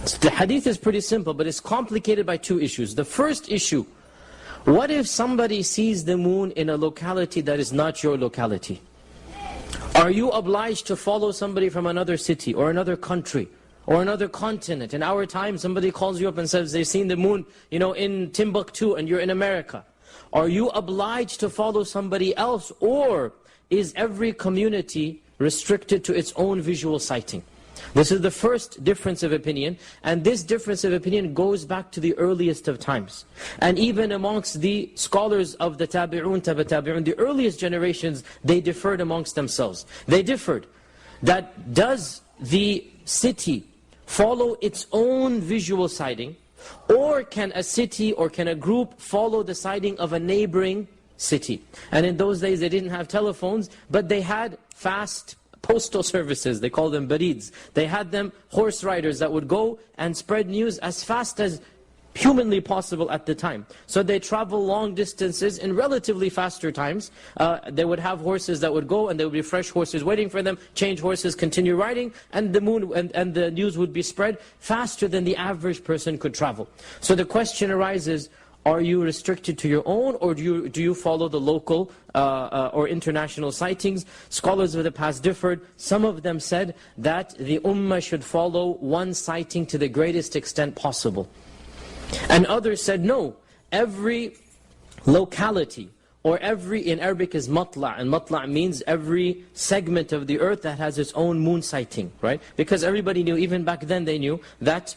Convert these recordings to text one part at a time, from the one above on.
The hadith is pretty simple, but it's complicated by two issues. The first issue, what if somebody sees the moon in a locality that is not your locality? Are you obliged to follow somebody from another city or another country or another continent? In our time, somebody calls you up and says they've seen the moon, in Timbuktu, and you're in America. Are you obliged to follow somebody else, or is every community restricted to its own visual sighting? This is the first difference of opinion, and this difference of opinion goes back to the earliest of times. And even amongst the scholars of the tabi'un, tabi'un, the earliest generations, they differed amongst themselves. They differed that does the city follow its own visual sighting, or can a city or can a group follow the sighting of a neighboring city? And in those days they didn't have telephones, but they had fast postal services, they call them barids. They had them horse riders that would go and spread news as fast as humanly possible at the time. So they travel long distances in relatively faster times. They would have horses that would go, and there would be fresh horses waiting for them, change horses, continue riding, and the moon and the news would be spread faster than the average person could travel. So the question arises, are you restricted to your own, or do you follow the local or international sightings? Scholars of the past differed. Some of them said that the ummah should follow one sighting to the greatest extent possible. And others said no, every locality, or in Arabic is matla', and matla' means every segment of the earth that has its own moon sighting, right? Because everybody knew, even back then they knew, that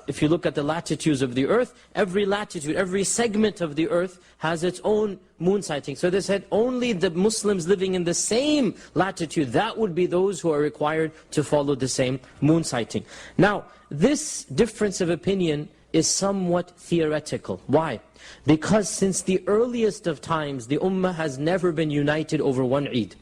if you look at the latitudes of the earth, every latitude, every segment of the earth has its own moon sighting. So they said only the Muslims living in the same latitude, that would be those who are required to follow the same moon sighting. Now, this difference of opinion is somewhat theoretical. Why? Because since the earliest of times, the ummah has never been united over one Eid.